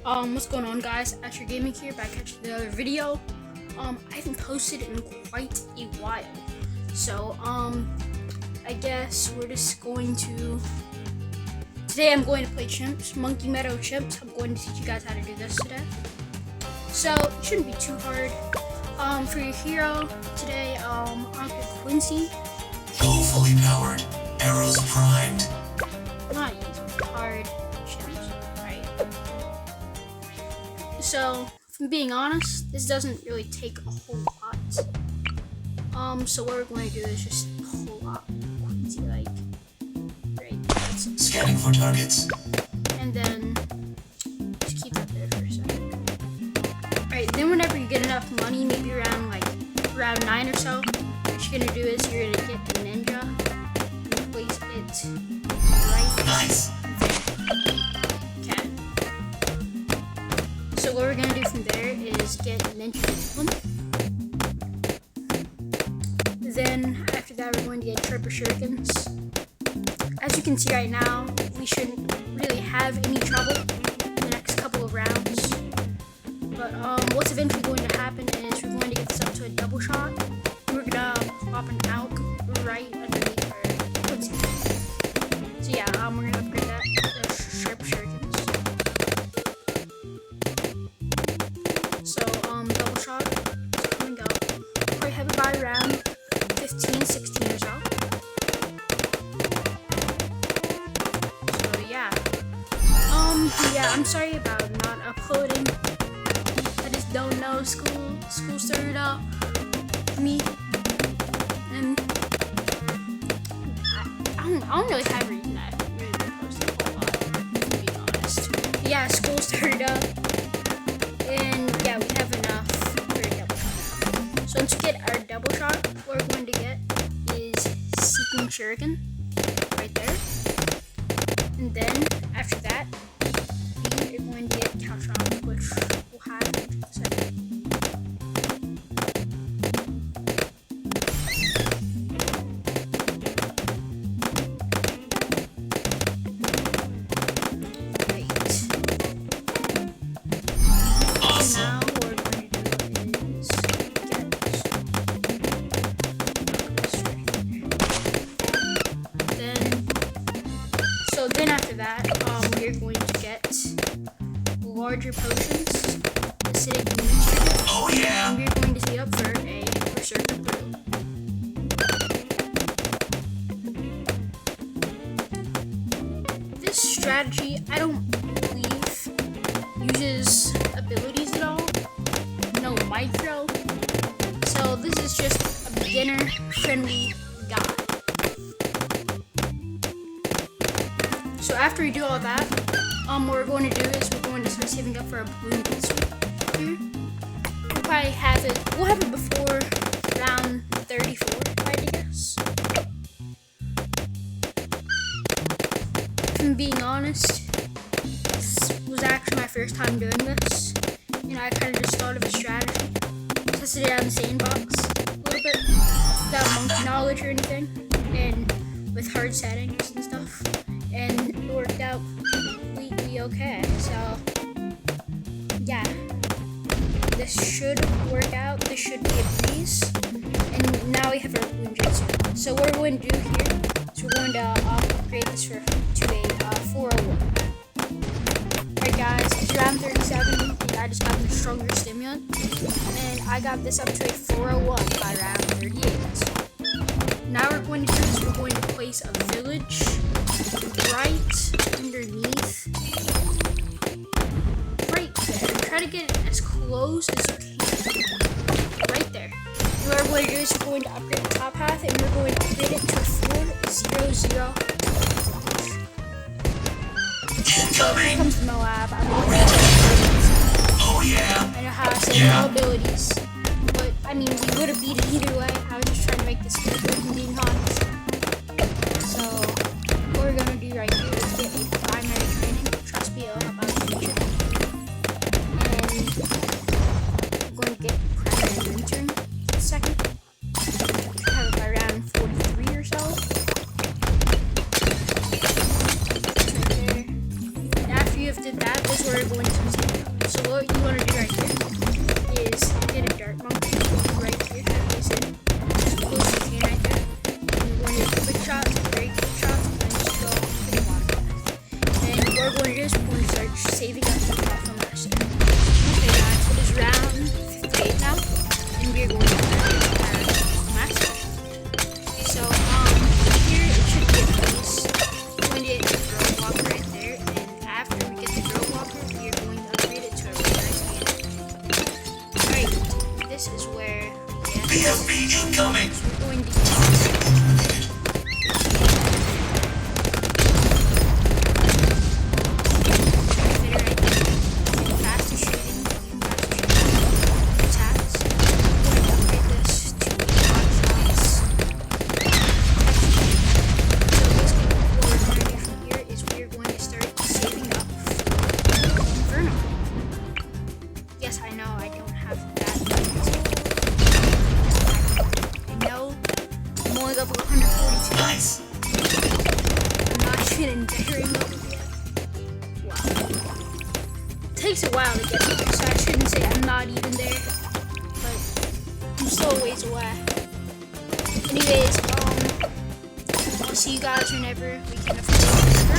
What's going on, guys? Asher Gaming here, back at another video. I haven't posted in quite a while, so I guess we're just going to. Today I'm going to play Chimps, Monkey Meadow Chimps. I'm going to teach you guys how to do this today. So it shouldn't be too hard. For your hero today, I'll pick Quincy. Hull fully powered. Arrows primed. I'm not using hard Chimps, right? So, if I'm being honest, this doesn't really take a whole lot. So what we're going to do is just pull up Quincy, like, right. Scanning for targets. And then, just keep that there for a second. Alright, then whenever you get enough money, maybe around 9 or so, what you're gonna do is you're gonna get the ninja and place it right Nice. there. Okay. So what we're gonna do from there is get ninja discipline. Then after that, we're going to get triple shurikens. As you can see right now, we shouldn't really have any trouble in the next couple of rounds. But what's eventually going to happen is we're going to get this up to a double shot. And we're gonna pop an out right underneath our Quincy. So yeah, we're gonna upgrade that to sharp shurikens. So double shot is coming up. Probably have it by around 15, 16 or so. So yeah. Yeah, I'm sorry about not uploading. I just don't know. School started up for me, and I don't really have a reason that I haven't really been posting a whole lot, to be honest. But yeah, school started up, and yeah, we have enough for a double shot. So once we get our double shot, what we're going to get is Seeking Shuriken right there, and then after that, we are going to get Countdown, which we'll have in a second. Right. Awesome. Now what we're going to do is get then after that, we're going to get larger potions, acidic damage, Oh yeah. and we're going to see up for a berserker brew. This strategy, I don't believe, uses abilities at all. No micro. So this is just a beginner-friendly guide. So after we do all that, what we're going to do is we're going to start saving up for a balloon base here. We'll probably have it. We'll have it before round 34, I guess. If I'm being honest, this was actually my first time doing this, and I kind of just thought of a strategy. Tested it out in the sandbox a little bit, without monkey knowledge or anything, and with hard settings and stuff. And it worked out completely okay. So yeah, this should work out. This should be a breeze. And now we have our balloon jutsu. So what we're going to do here is we're going to upgrade this to a 401. Alright guys, it's round 37 and I just got the stronger stimulant. And I got this up to a 401 by round 38. Now what we're going to do is we're going to place a village right underneath, right there. Try to get it as close as you can, right there. And what we're going to do is we're going to upgrade the top half, and we're going to upgrade it to 400. So here comes the Moab. Oh yeah. I know how I say no abilities, but I mean we would have beat it either way. I was just trying to make this good, if I'm being honest. So what we're gonna do right here is get a primary training. Trust me, I'll help out the future. And I'm going to get primary mentoring in a second. Have it by round 43 or so. Right there. And after you have did that, this is where we're going to do. So what you want to do right here is get a dart monkey right here. Place it as close as you can right there. And we're going to do quick shots, very quick shots, and then just go to the bottom. And what we're going to do is we're going to start saving up the top from last year. Okay guys, it is round 58 now, and we're going to start our master. So here it should be a place. We're going to get the girl walker right there, and after we get the girl walker, we are going to upgrade it to a really nice game. Alright, this is where BFB incoming. we're going to level 142. Nice. I'm not even in dairy mode yet. Wow. It takes a while to get there, so I shouldn't say I'm not even there. But I'm still a ways away. Anyways, I'll see you guys whenever we can afford it.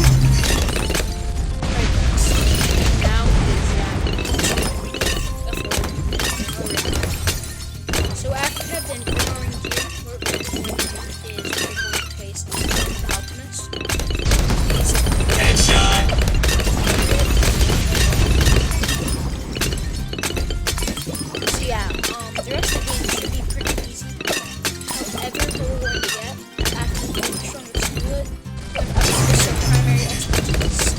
Right, now is so after I've been growing here, what we're going to do is we're going to place the alchemist. Headshot. So yeah, the rest of the game should be pretty easy. However, what we're going to get after we get the stronger split, we're going to upgrade some primary expertise. So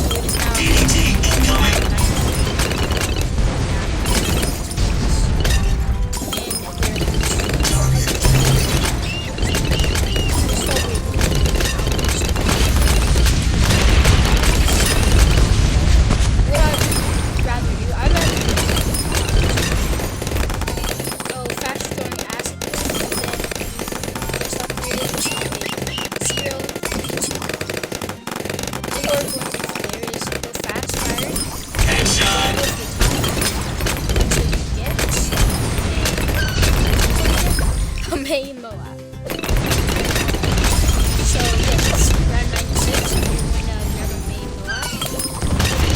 it is now DDT incoming. Main Moab. So yes, it's round 96, and we're going to grab a main Moab.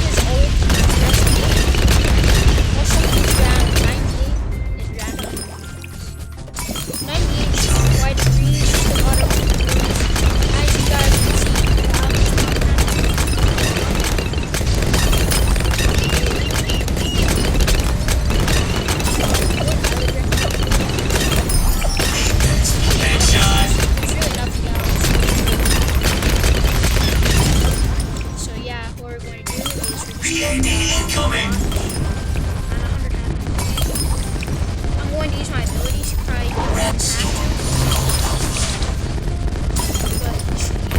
His ult is also it's round 98 is round 98 is wide breeze, just a lot of as you guys can see. PAD incoming. I'm going to use my abilities. You probably don't have to. But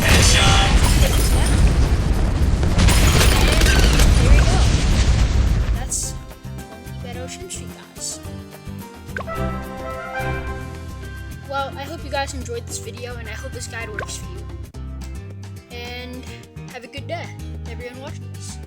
Headshot. and there we go. That's Meadows Chimps, guys. Well, I hope you guys enjoyed this video, and I hope this guide works for you. And have a good day, everyone watching this.